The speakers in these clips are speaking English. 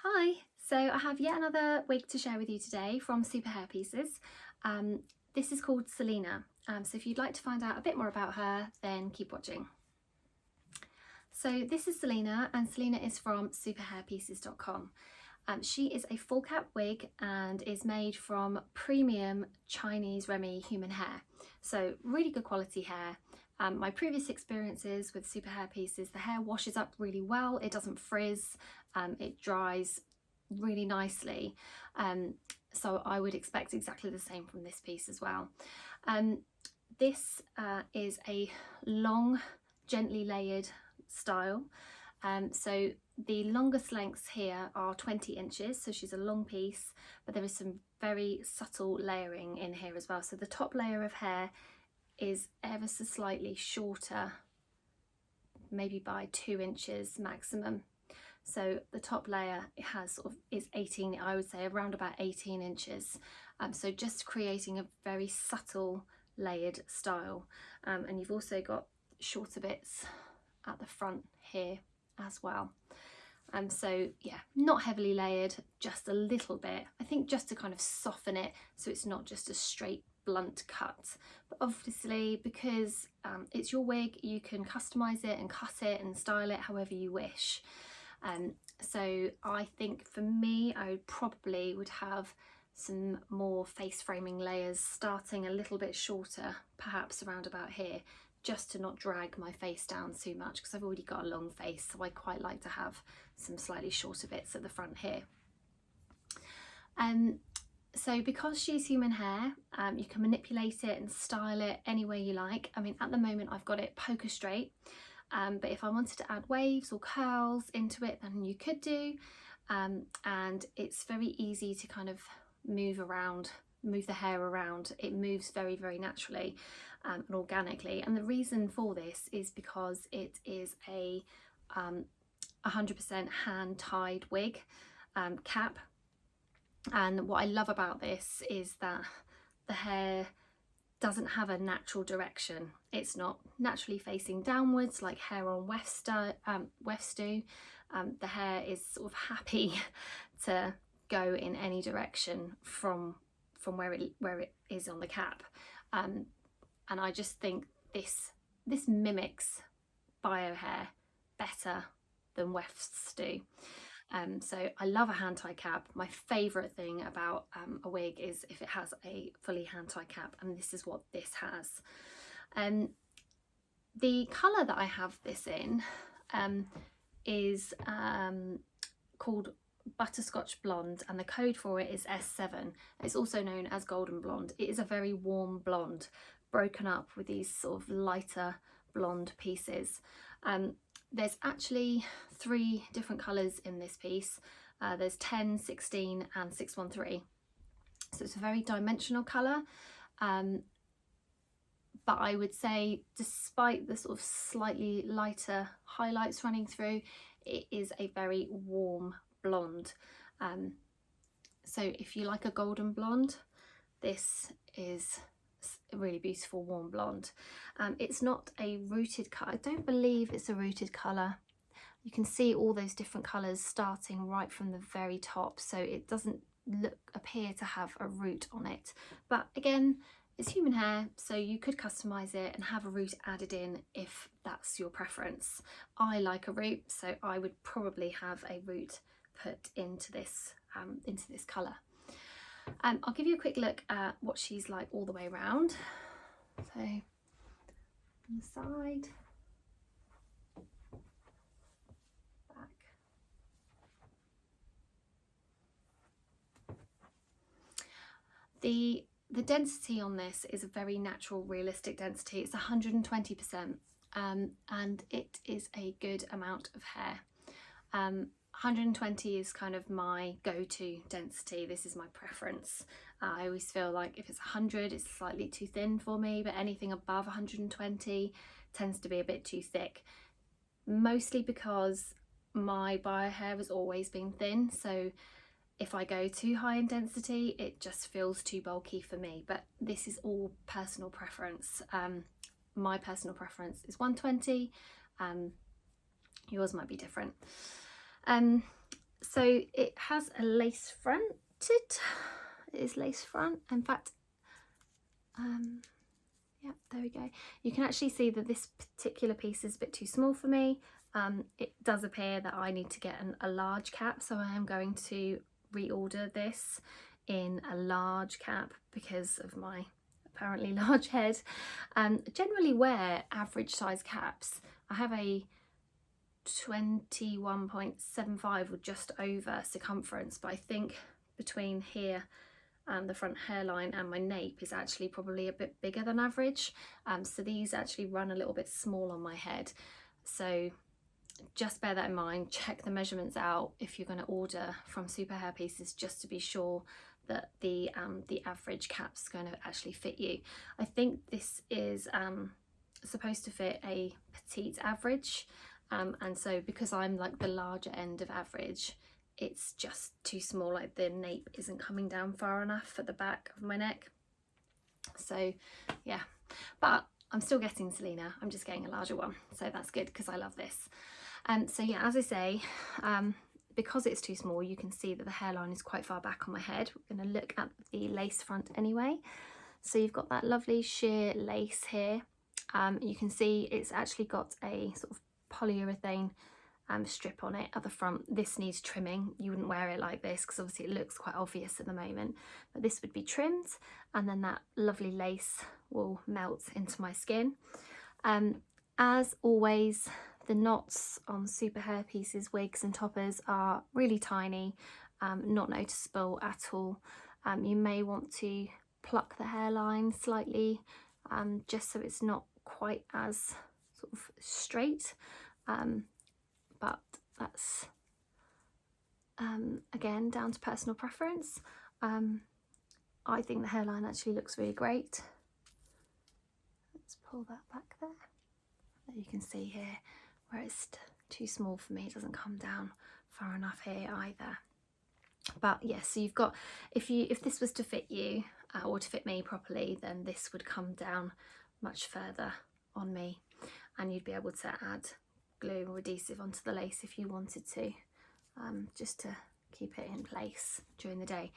Hi, so I have yet another wig to share with you today from SuperHairPieces. This is called Selena, so if you'd like to find out a bit more about her, then keep watching. So this is Selena, and Selena is from superhairpieces.com. She is a full cap wig and is made from premium Chinese Remy human hair, so really good quality hair. My previous experiences with SuperHairPieces, the hair washes up really well, it doesn't frizz, it dries really nicely, so I would expect exactly the same from this piece as well. This is a long, gently layered style. So the longest lengths here are 20 inches, so she's a long piece, but there is some very subtle layering in here as well. So the top layer of hair is ever so slightly shorter, maybe by 2 inches maximum. So the top layer is 18, I would say around about 18 inches. So just creating a very subtle layered style. And you've also got shorter bits at the front here as well. So yeah, not heavily layered, just a little bit, I think just to kind of soften it so it's not just a straight blunt cut. But obviously because it's your wig, you can customize it and cut it and style it however you wish. So I think for me, I probably would have some more face framing layers starting a little bit shorter, perhaps around about here, just to not drag my face down too much, because I've already got a long face, so I quite like to have some slightly shorter bits at the front here. So because she's human hair, you can manipulate it and style it any way you like. I mean, at the moment I've got it poker straight, but if I wanted to add waves or curls into it, then you could do. And it's very easy to kind of move the hair around. It moves very, very naturally and organically. And the reason for this is because it is a 100% hand tied wig cap. And what I love about this is that the hair doesn't have a natural direction. It's not naturally facing downwards like hair on wefts do. The hair is sort of happy to go in any direction from where it is on the cap, and I just think this mimics bio hair better than wefts do. So I love a hand tie cap. My favourite thing about a wig is if it has a fully hand tie cap, and this is what this has. The colour that I have this in is called Butterscotch Blonde, and the code for it is S7. It's also known as Golden Blonde. It is a very warm blonde, broken up with these sort of lighter blonde pieces. There's actually 3 different colours in this piece. There's 10, 16 and 613. So it's a very dimensional colour. But I would say, despite the sort of slightly lighter highlights running through, it is a very warm blonde. So if you like a golden blonde, this is a really beautiful warm blonde. It's not a rooted colour. I don't believe it's a rooted colour. You can see all those different colours starting right from the very top, so it doesn't appear to have a root on it. But again, it's human hair, so you could customise it and have a root added in if that's your preference. I like a root, so I would probably have a root put into this colour. I'll give you a quick look at what she's like all the way around. So on the side, back. The density on this is a very natural, realistic density. It's 120%, and it is a good amount of hair. 120 is kind of my go-to density. This is my preference. I always feel like if it's 100, it's slightly too thin for me, but anything above 120 tends to be a bit too thick. Mostly because my bio hair has always been thin, so if I go too high in density, it just feels too bulky for me. But this is all personal preference. My personal preference is 120. Yours might be different. So it has a lace fronted, it is lace front. In fact, yeah, there we go. You can actually see that this particular piece is a bit too small for me. It does appear that I need to get a large cap, so I am going to reorder this in a large cap because of my apparently large head. Generally wear average size caps. I have a 21.75 or just over circumference, but I think between here and the front hairline and my nape is actually probably a bit bigger than average. So these actually run a little bit small on my head. So just bear that in mind. Check the measurements out if you're going to order from SuperHairPieces, just to be sure that the average cap's going to actually fit you. I think this is supposed to fit a petite average, and so because I'm like the larger end of average, it's just too small. Like the nape isn't coming down far enough at the back of my neck. So yeah, but I'm still getting Selena. I'm just getting a larger one, so that's good because I love this. So yeah, as I say, because it's too small, you can see that the hairline is quite far back on my head. We're going to look at the lace front anyway. So you've got that lovely sheer lace here. You can see it's actually got a sort of polyurethane strip on it at the front. This needs trimming. You wouldn't wear it like this because obviously it looks quite obvious at the moment, but this would be trimmed, and then that lovely lace will melt into my skin. As always, the knots on SuperHairPieces wigs and toppers are really tiny, not noticeable at all. You may want to pluck the hairline slightly, just so it's not quite as sort of straight, but that's again down to personal preference. I think the hairline actually looks really great. Let's pull that back there. You can see here where it's too small for me, it doesn't come down far enough here either. But yes, so you've got, if this was to fit you or to fit me properly, then this would come down much further on me, and you'd be able to add glue or adhesive onto the lace if you wanted to, just to keep it in place during the day.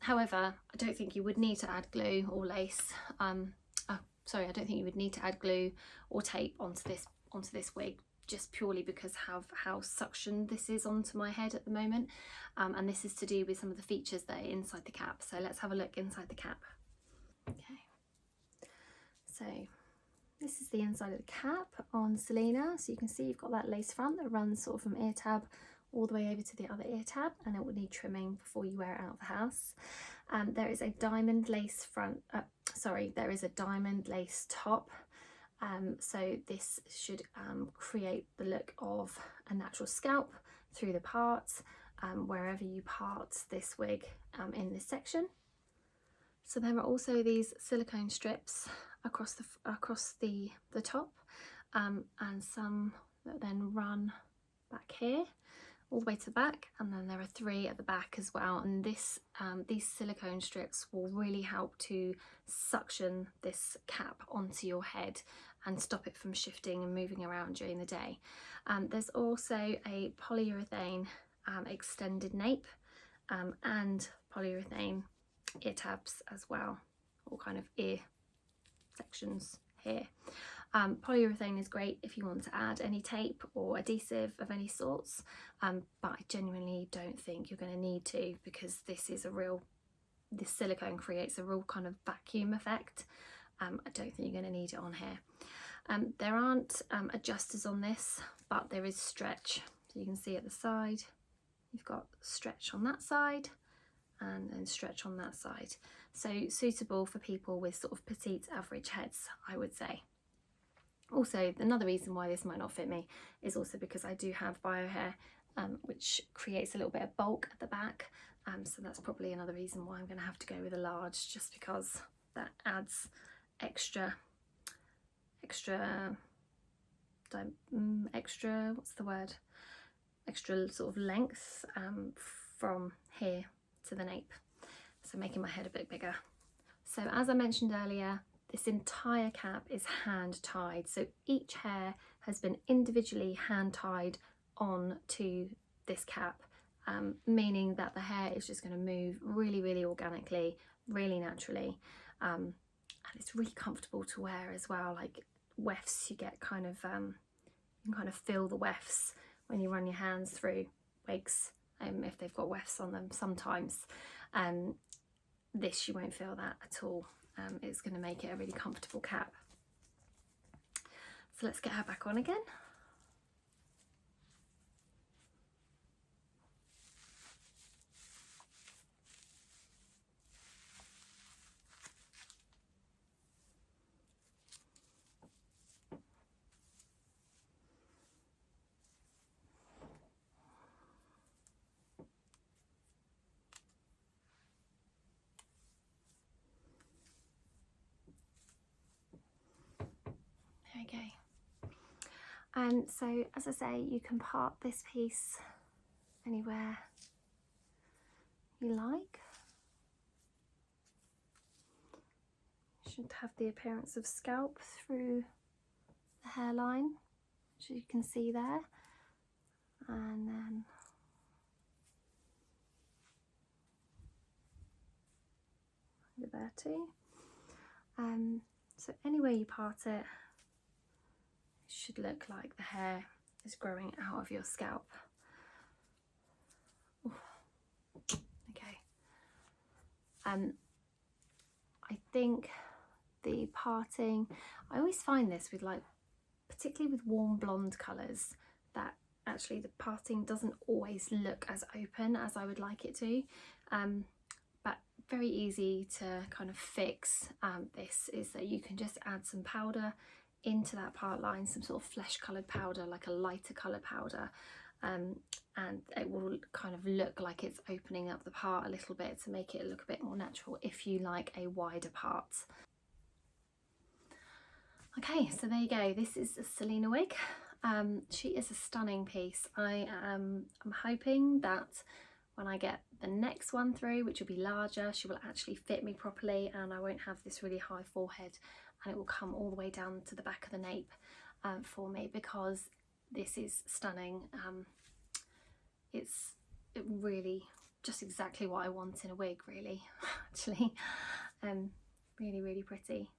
However, I don't think you would need to add glue or lace. Sorry, I don't think you would need to add glue or tape onto this wig, just purely because of how suctioned this is onto my head at the moment, and this is to do with some of the features that are inside the cap. So let's have a look inside the cap. Okay, so this is the inside of the cap on Selena. So you can see you've got that lace front that runs sort of from ear tab all the way over to the other ear tab, and it will need trimming before you wear it out of the house. There is a diamond lace front, there is a diamond lace top. So this should create the look of a natural scalp through the parts, wherever you part this wig in this section. So there are also these silicone strips across the top, and some that then run back here all the way to the back, and then there are 3 at the back as well, and these silicone strips will really help to suction this cap onto your head and stop it from shifting and moving around during the day. There's also a polyurethane extended nape, and polyurethane ear tabs as well, or kind of ear sections here. Polyurethane is great if you want to add any tape or adhesive of any sorts, but I genuinely don't think you're going to need to, because this silicone creates a real kind of vacuum effect. I don't think you're going to need it on here. There aren't adjusters on this, but there is stretch. So you can see at the side, you've got stretch on that side and then stretch on that side. So suitable for people with sort of petite average heads, I would say. Also, another reason why this might not fit me is also because I do have bio hair, which creates a little bit of bulk at the back. So that's probably another reason why I'm going to have to go with a large, just because that adds extra, what's the word? Extra sort of length from here to the nape. So making my head a bit bigger. So as I mentioned earlier, this entire cap is hand tied. So each hair has been individually hand tied on to this cap, meaning that the hair is just going to move really, really organically, really naturally, and it's really comfortable to wear as well. Like wefts, you get kind of you can kind of feel the wefts when you run your hands through wigs, if they've got wefts on them sometimes. This, you won't feel that at all. It's going to make it a really comfortable cap. So let's get her back on again. Okay. So as I say, you can part this piece anywhere you like. Should have the appearance of scalp through the hairline, which you can see there, and then over there too. So anywhere you part it, it should look like the hair is growing out of your scalp. Ooh. Okay. I think the parting, I always find this with, like, particularly with warm blonde colours, that actually the parting doesn't always look as open as I would like it to. But very easy to kind of fix this is that you can just add some powder into that part line, some sort of flesh coloured powder, like a lighter colour powder, and it will kind of look like it's opening up the part a little bit to make it look a bit more natural if you like a wider part. Okay, so there you go. This is a Selena wig. She is a stunning piece. I'm hoping that when I get the next one through, which will be larger, she will actually fit me properly and I won't have this really high forehead, and it will come all the way down to the back of the nape for me, because this is stunning. It's really just exactly what I want in a wig, really, actually. Really, really pretty.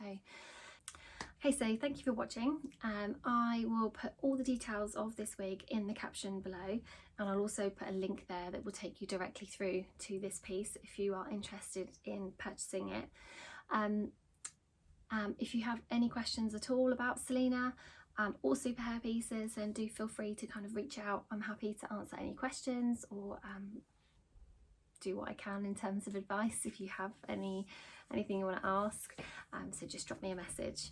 Okay, so thank you for watching. I will put all the details of this wig in the caption below, and I'll also put a link there that will take you directly through to this piece if you are interested in purchasing it. If you have any questions at all about Selena or SuperHairPieces, then do feel free to kind of reach out. I'm happy to answer any questions or do what I can in terms of advice if you have anything you want to ask. So just drop me a message.